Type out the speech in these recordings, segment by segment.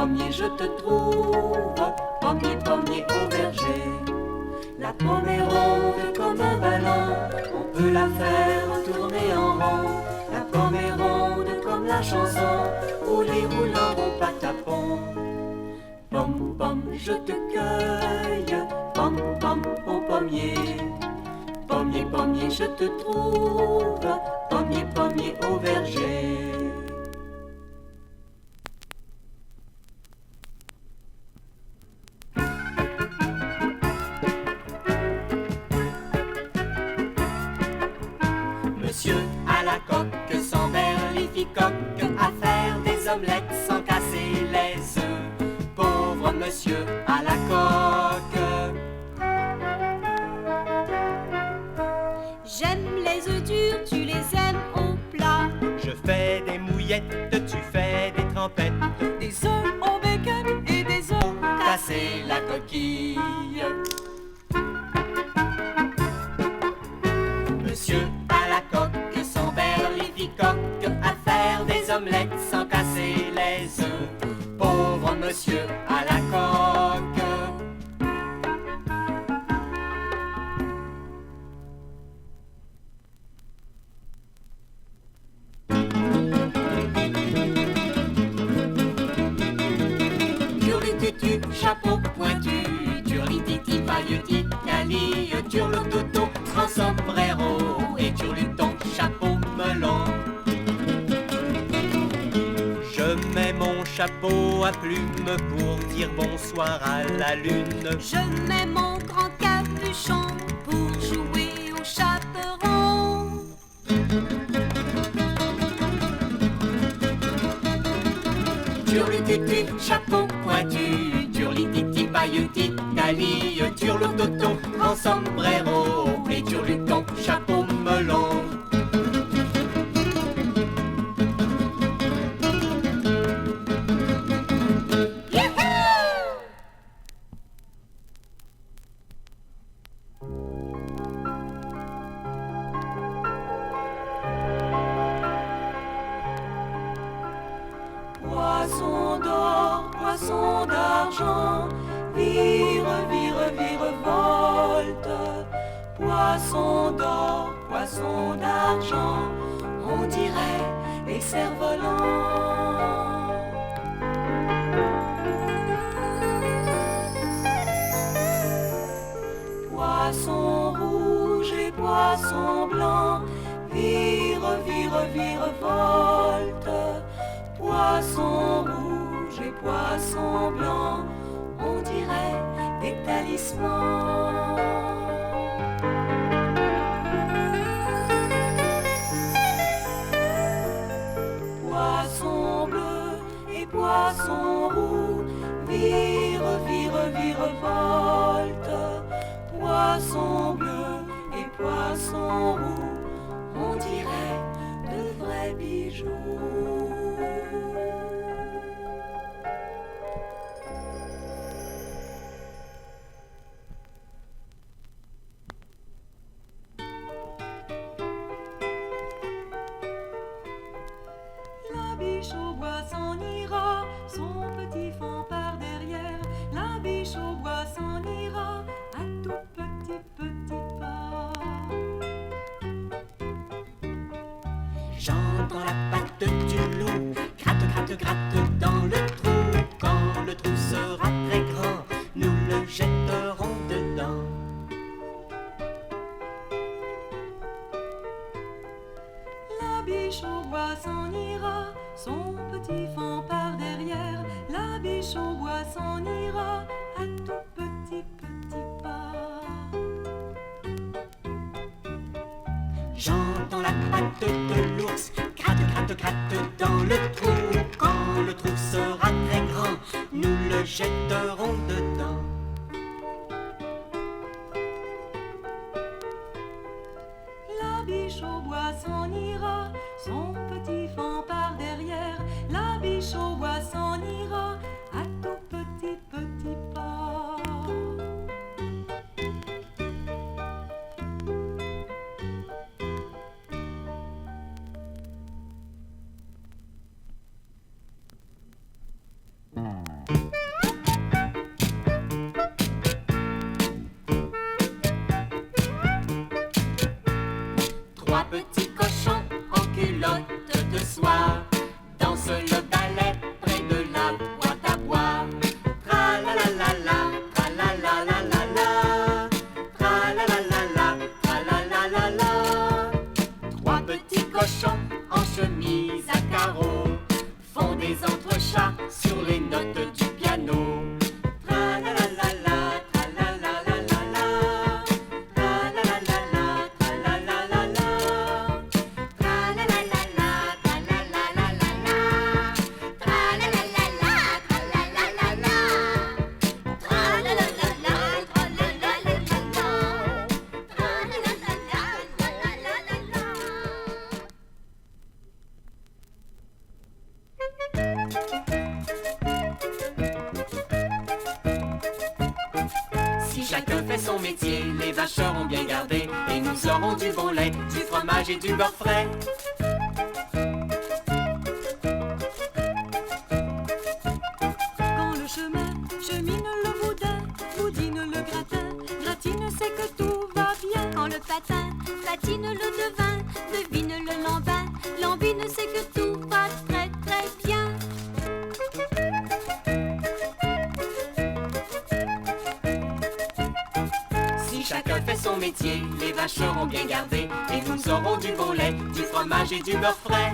pommier, je te trouve, pommier, pommier au verger. La pomme est ronde comme un ballon, on peut la faire tourner en rond. La pomme est ronde comme la chanson, rouler roulant au patapon. Pomme, pomme, je te cueille, pomme, pomme au pommier. Pommier, pommier, je te trouve, pommier, pommier au verger. Monsieur à la coque, sans berlificoque, à faire des omelettes sans casser les œufs. Pauvre monsieur à la coque. J'aime les œufs durs, tu les aimes au plat. Je fais des mouillettes, tu fais des trempettes. Des œufs au bacon et des œufs Casser la coquille. Monsieur à la coque, sans berlificoque, à faire des omelettes sans casser les œufs. Pauvre monsieur à la coque. Turlututu, chapeau pointu, turlititi, pailletti, cali, turlutoto, grand sombrero et turluton, chapeau melon. Je mets mon chapeau à plumes pour dire bonsoir à la lune. Je mets mon grand capuchon pour jouer au chaperon. Turlututu, chapeau pointu, turlititi, pailletti, cali, turlutoto, grand sombrero et turluton, chapeau melon. Poisson d'or, poisson d'argent, vire, vire, vire, volte. Poisson d'or, poisson d'argent, on dirait les cerfs-volants. Poisson rouge et poisson blanc, vire, vire, vire, volte. Poisson rouge et poisson blanc, on dirait des talismans. Poisson bleu et poisson roux, vire, vire, vire, volte. Poisson bleu et poisson roux, on dirait de vrais bijoux. La biche au bois s'en ira, son petit faon par derrière. La biche au bois s'en ira, à tout petit petit pas. J'entends la patte du loup, gratte, gratte, gratte dans le trou. Quand le trou sera très grand, nous le jetterons dedans. La biche au bois s'en ira, son petit faon par derrière. La biche au bois s'en ira, à tout petit petit pas. J'entends la patte de l'ours, gratte, gratte, gratte dans le trou. Quand le trou sera très grand, nous le jetterons dedans. La biche au bois s'en ira, son petit faon par derrière. La biche au bois s'en ira, à tout petit petit pas. petits cochons en culotte de soie dansent le ballet près de la boîte à bois. Tra la la la la, tra la la la la la, tra la la la la, tra la la la la. Trois petits cochons en chemise à carreaux font des entrechats sur les notes du piano. Tra la la la la, tra la la la la la, tra la la la la, tra la la la la, tra la la la la, tra la la la la la, tra la la la la, tra la la la la, tra la la la la, tra la la la la la, tra la la la la, tra la la la la. Si chacun fait son métier, les vaches seront bien gardées et nous aurons du bon lait, du fromage et du beurre frais. Quand le chemin chemine le boudin, boudine le gratin, gratine c'est que tout va bien. Quand le patin patine le devin, devine le lambin, lambine c'est que tout va très très bien. Si chacun fait son métier, les vaches seront bien gardées et nous aurons du bon lait, du fromage et du beurre frais.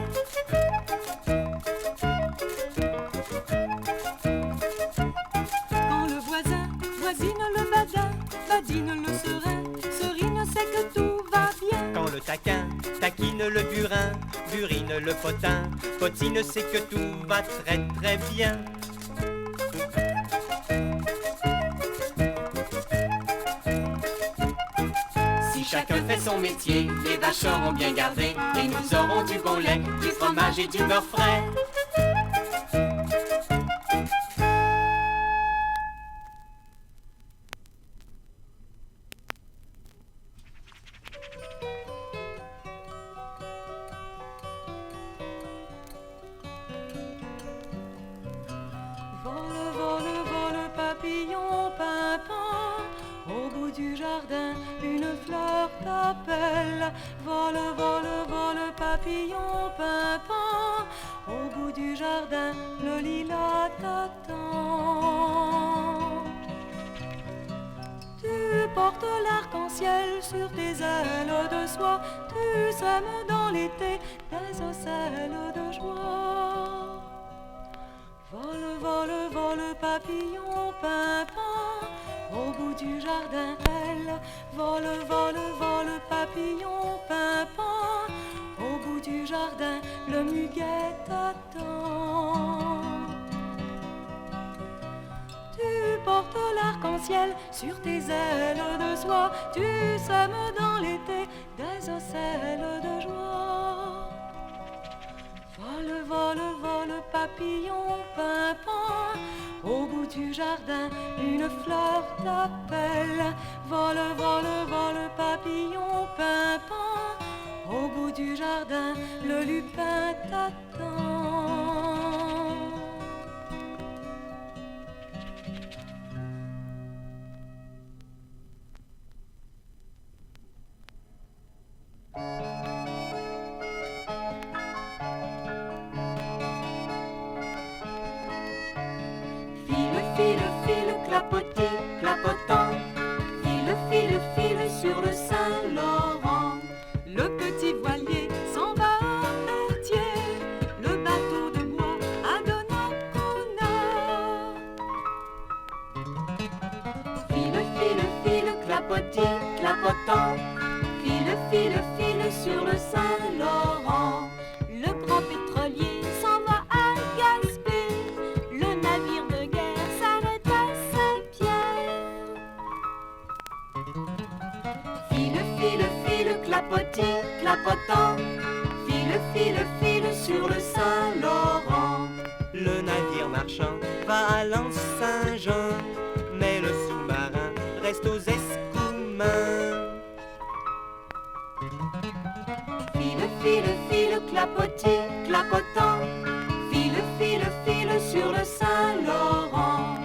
Quand le voisin voisine le badin, badine le serin, serine c'est que tout va bien. Quand le taquin taquine le burin, burine le potin, potine c'est que tout va très très bien. Si chacun fait son métier, les vaches seront bien gardées et nous aurons du bon lait, du fromage et du beurre frais. Vole, vole, vole, papillon pimpant, au bout du jardin, une fleur t'appelle. Vole, vole, vole, papillon pimpant, au bout du jardin, le lilas t'attend. Tu portes l'arc-en-ciel sur tes ailes de soie, tu sèmes dans l'été des ocelles de joie. Vole, vole, vole, papillon pimpant, au bout du jardin, elle. Vole, vole, vole, papillon pimpant, au bout du jardin, le muguet t'attend. Tu portes l'arc-en-ciel sur tes ailes de soie, tu sèmes dans l'été des ocelles de joie. Vole, vole, vole, papillon pimpant, au bout du jardin, une fleur t'appelle. Vole, vole, vole, papillon pimpant, au bout du jardin, le lupin t'attend. File, file, file, clapotis, clapotant. File, file, file sur le Saint-Laurent. Le petit voilier s'en va à Pertier, le bateau de bois à Donnacona. File, file, file, clapotis, clapotant. File, file, file sur le Saint-Laurent. Le grand pétrolier s'en va à Gaspé, le navire de guerre s'arrête à Saint-Pierre. File, file, file, clapotis, clapotant. File, file, file sur le Saint-Laurent. Le navire marchand va à l'Anse-Saint-Jean, mais le sous-marin reste aux Escoumins. File, file, file, clapotis, clapotant. File, file, file sur le Saint-Laurent.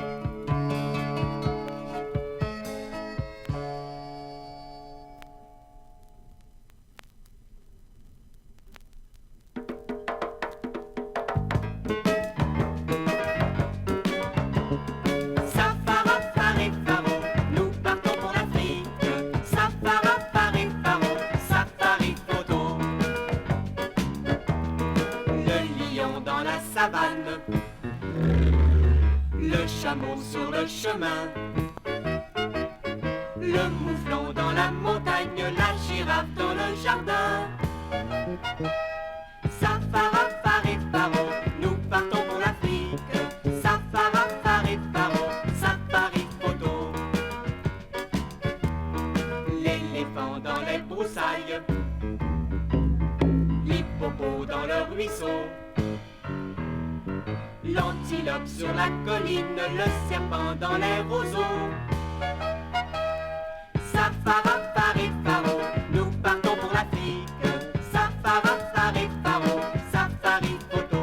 le chameau sur le chemin, le mouflon dans la montagne, la girafe dans le jardin. Safari, nous partons pour l'Afrique. Safari, safari photo. L'éléphant dans les broussailles, l'hippopo dans le ruisseau, l'antilope sur la colline, le serpent dans les roseaux. Safari, nous partons pour l'Afrique. Safari, safari photo.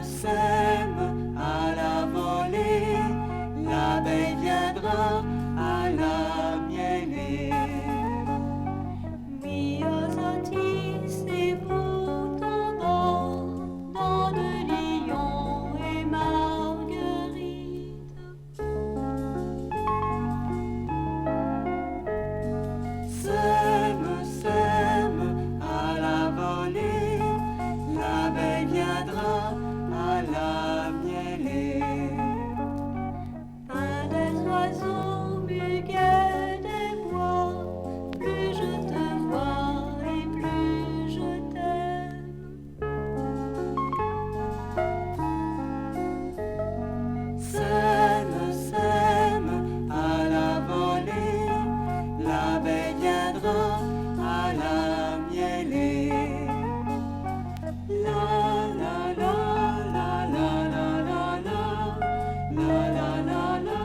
Sème à la volée, l'abeille viendra à la mielée. Myosotis et vous tombant dans de lions et marguerites. Sème à la volée, l'abeille viendra à la mielée. Un des oiseaux, muguet des bois, plus je te vois et plus je t'aime. Sème à la volée, l'abeille viendra à la mielée. La la la la la la la la la la la la la la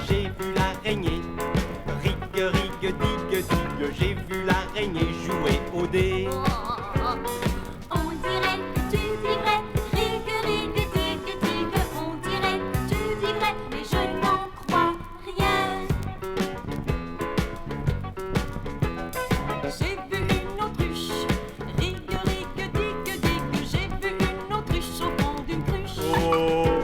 J'ai vu l'araignée, rigue, rigue, digue, digue. J'ai vu l'araignée jouer au dé. On dirait que tu vivrais, rigue, rigue, digue, digue. On dirait que tu vivrais, mais je n'en crois rien. J'ai vu une autruche, rigue, rigue, digue, digue. J'ai vu une autruche au fond d'une cruche. Oh,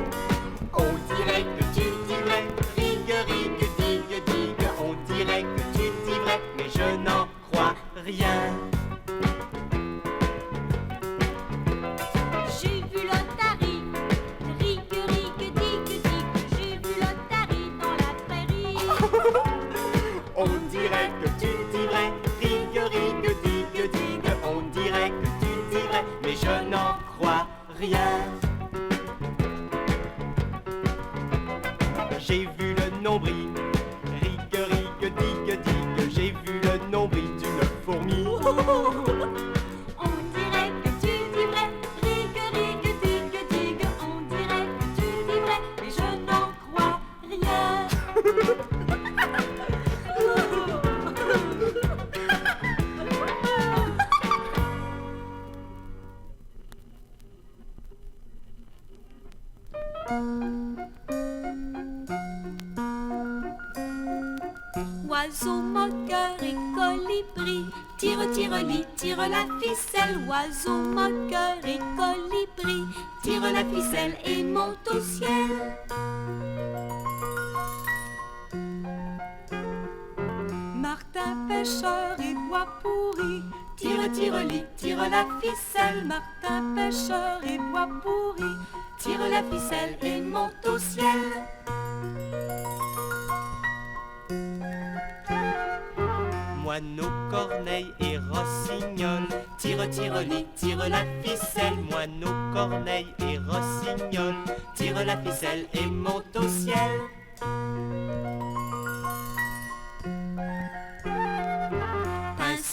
on dirait que tu vivrais, rigue, rigue, digue, digue. On dirait que tu vivrais, mais je n'en crois rien. J'ai vu l'otarie, rigue, rigue, digue, digue. J'ai vu l'otarie dans la prairie. On dirait que tu vivrais, rigue, rigue, digue, digue. On dirait que tu vivrais, mais je n'en crois rien. J'ai vu le nombril, rigue, rigue, digue, digue. J'ai vu le nombril d'une fourmi. On dirait que tu vivrais, rigue, rigue, digue, digue. On dirait que tu vivrais, mais je n'en crois rien. Oiseau moqueur et colibri, tire, tire-li, tire la ficelle. Oiseau moqueur et colibri, tire la ficelle et monte au ciel. Martin pêcheur et bois pourri, Tire, tire-li, tire la ficelle. Martin pêcheur et bois pourri, Tire la ficelle et monte au ciel. Moineau, corneille et rossignol, tire, tire-li, tire la ficelle. Moineau, corneille et rossignol, tire la ficelle et monte au ciel.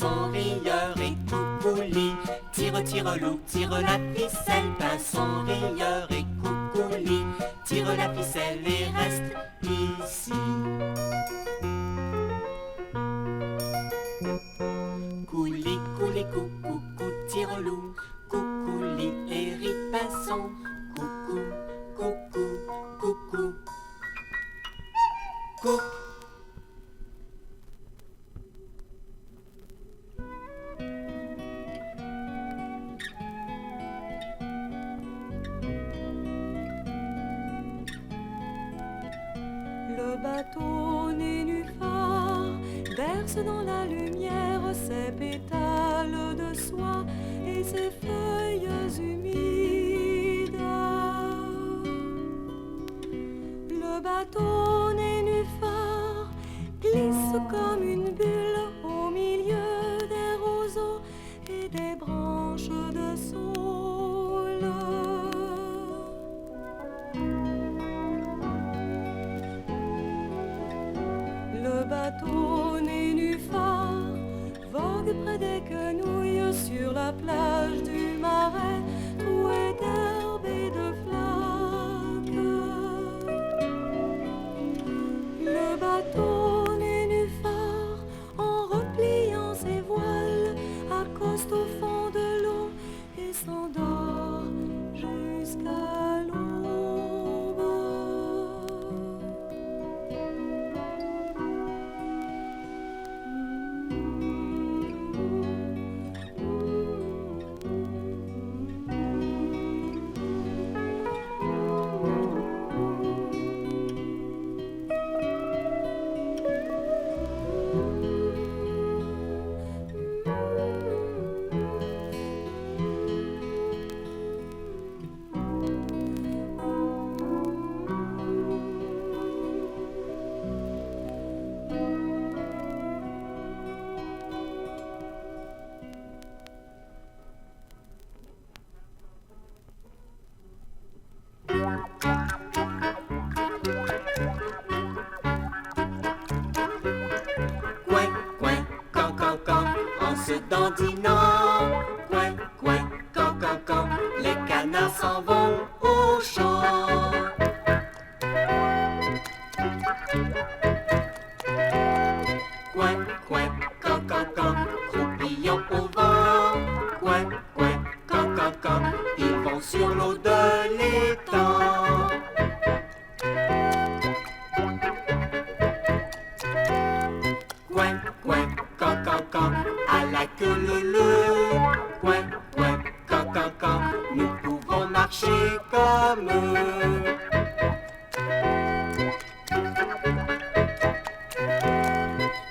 Pinson, rieur et coucouli. Tire, tire loup, tire la ficelle. Pinson, rieur et coucouli. Tire la ficelle et reste ici. Couli, couli, coucou, cou, tire loup. Coucouli et rit Pinson. Coucou, coucou, coucou. Coucou. Le bateau nénuphar berce dans la lumière ses pétales de soie et ses feuilles humides. Le bateau nénuphar glisse comme une bulle au milieu des roseaux et des branches de saule. Le bateau nénuphar vogue près des quenouilles sur la plage du marais, trouée d'herbe et de flaques. Le bateau nénuphar, en repliant ses voiles, accoste au fond de l'eau et s'endort jusqu'à l'aube. Coin, coin, can, can, can, en se dandinant. Coin, coin, can, can, can, les canards s'en vont au champ. Coin, coin, can, can, can, croupillons au vent. Coin, coin, can, can, can, ils vont sur l'eau de l'étang. Coin, coin, can, can, can, à la queue leu. Coin, coin, can, can, can, nous pouvons marcher comme eux.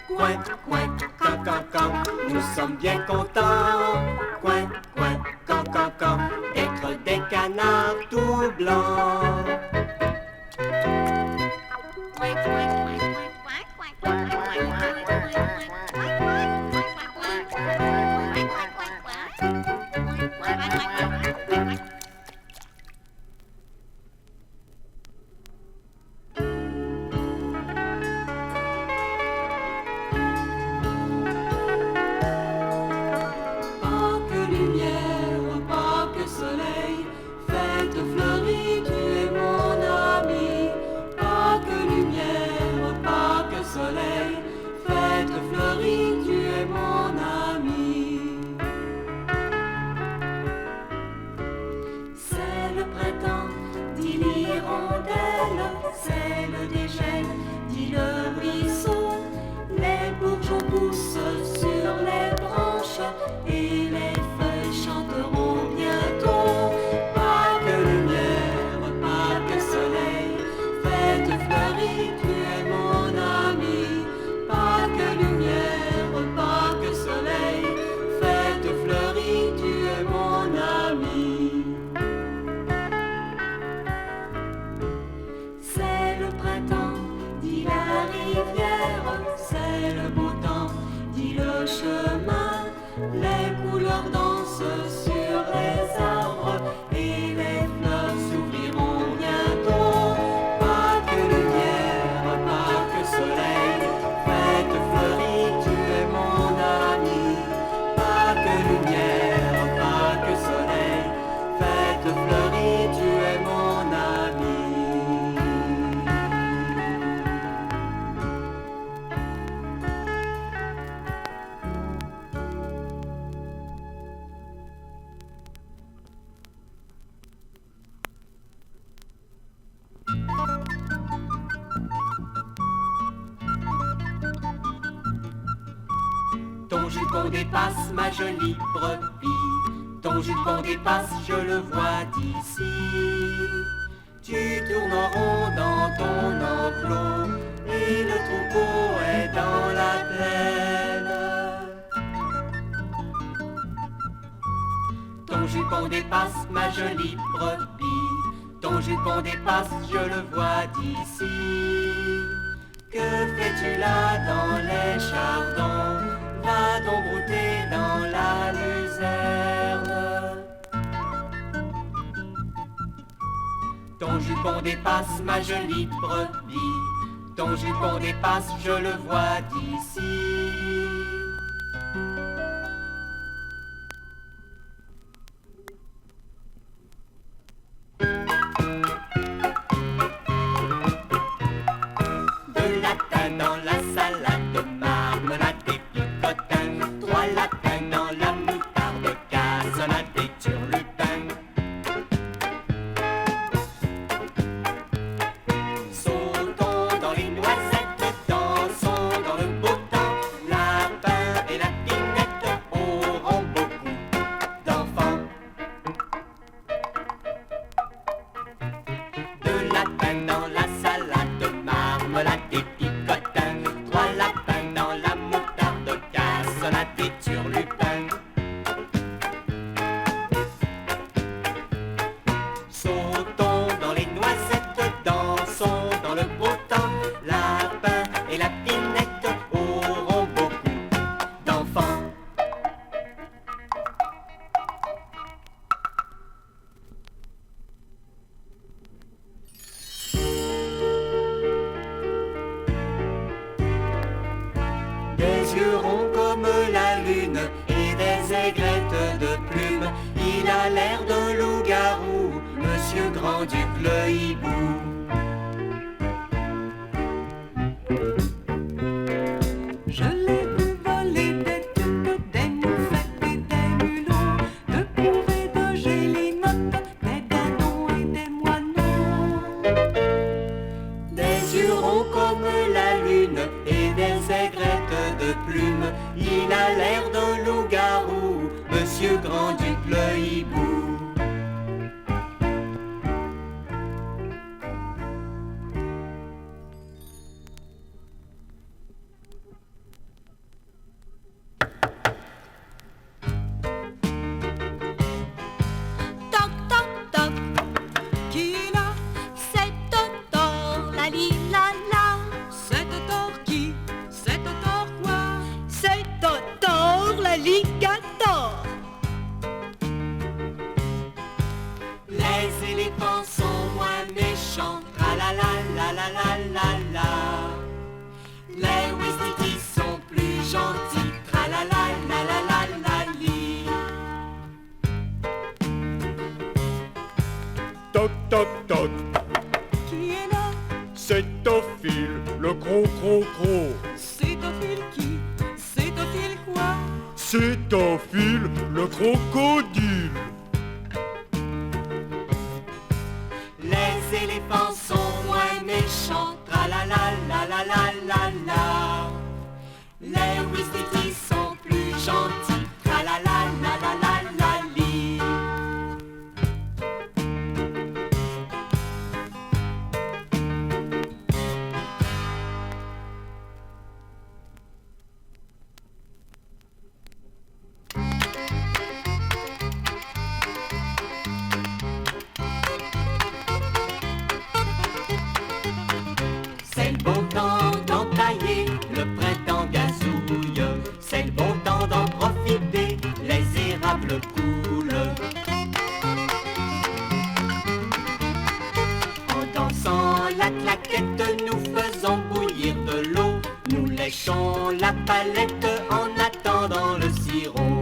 Coin, coin, can, can, can, nous sommes bien contents. Coin, coin, can, can, can, d'être des canards tout blancs. Pas que lumière, pas que soleil, fête fleurie, tu es Ton jupon dépasse ma jolie brebis. Ton jupon dépasse, je le vois d'ici. Tu tournes en rond dans ton enclos et le troupeau est dans la plaine. Ton jupon dépasse ma jolie brebis. Ton jupon dépasse, je le vois d'ici. Que fais-tu là dans les chardons? Va donc brouter dans la luzerne. Ton jupon dépasse ma jolie brebis. Ton jupon dépasse, je le vois d'ici. Deux lapins dans la salade, marmelade et picotins. Trois lapins dans la moutarde, cassonade et turlupin. Sautons dans les noisettes, dansons dans le beau temps. Lapin et lapinette auront beaucoup d'enfants. Deux lapins dans la salade, marmelade et picotins. Trois lapins dans la moutarde, cassonade et turlupin. Sautons dans les noisettes, dansons dans le beau temps. Lapin et lapinette auront beaucoup d'enfants. Des yeux ronds comme la lune et des aigrettes de plumes. Il a l'air d'un loup-garou, Monsieur Grand-Duc le hibou. Je l'ai vu voler des tuques, des moufettes et des mulots, de courrer de gélinottes, des dindons et des moineaux. Des yeux ronds comme la lune et des aigrettes de plumes. Il a l'air d'un loup-garou, Monsieur Grand-Duc le hibou. Toc, toc, toc, Qui est là? c'est Totor, la li la la. C'est Totor qui? C'est Totor quoi? C'est Totor, l'alligator. Les éléphants sont moins méchants, tra la la la la la la la. Les Ouistitis sont plus gentils, tra la la la la la la li. Toc toc toc, Qui est là? c'est Tophile, le gros. C'est Tophile qui? C'est Tophile quoi? C'est Tophile, le crocodile. Les éléphants sont moins méchants, tra la la la la la la la. Les Ouistitis sont plus gentils, tra la la la la la la li. C'est le beau temps d'entailler, le printemps gazouille. C'est le beau temps d'en profiter, les érables coulent. En dansant la claquette, nous faisons bouillir de l'eau. Nous léchons la palette en attendant le sirop.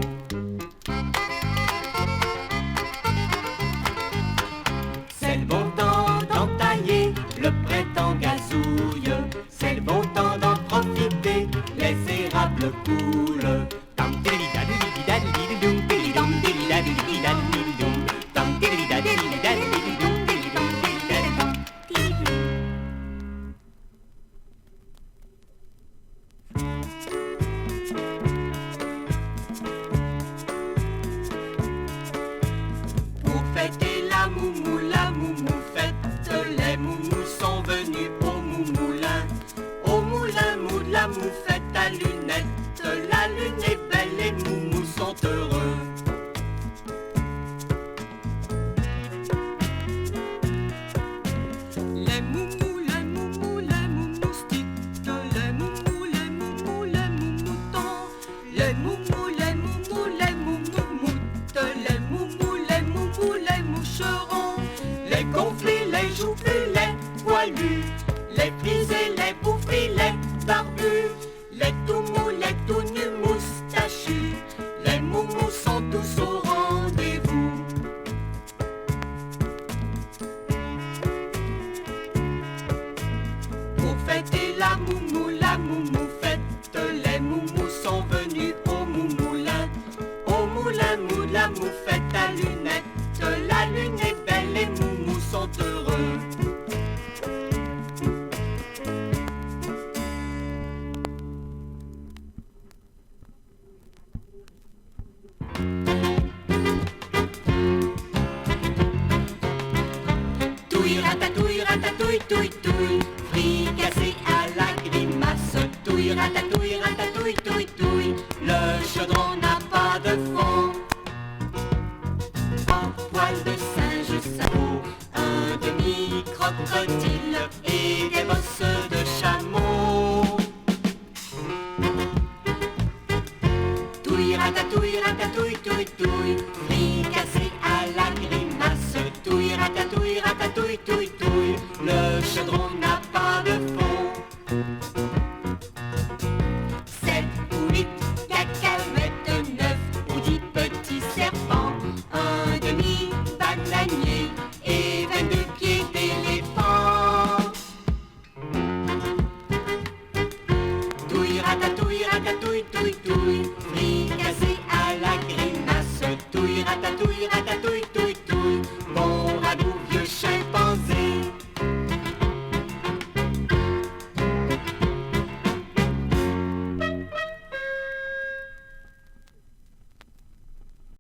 C'est le bon temps d'entailler, le printemps gazouille. C'est le bon temps d'en profiter, les érables coulent. Tam diddly-daddly-daddly-dum, diddly-dum, diddly-daddly-daddly-dum. Tam diddly-daddly-daddly-dum, diddly-dum, diddly-daddly-dum. Les moumous, les moumous, les moumoumoutes, les moumous, les moumous, les moucherons, les gonflés, les joufflus, les poilus, les frisés, les bouffis, les barbus, les tout mous, les tout nus moustachus, les moumous sont tous au rendez-vous. Pour fêter la moumou fête, les moumous sont venus au moumoulin. Au moulin mou de la moufette à lunettes, la lune est belle, les moumous sont heureux. Touille, ratatouille, ratatouille, touille, touille, fricassé à la grimace. Touille, ratatouille, ratatouille, touille, touille, le chaudron n'a pas de fond. Un poil de singe, sabot, un demi-crocodile et des bosses de chameau. Touille, ratatouille, ratatouille,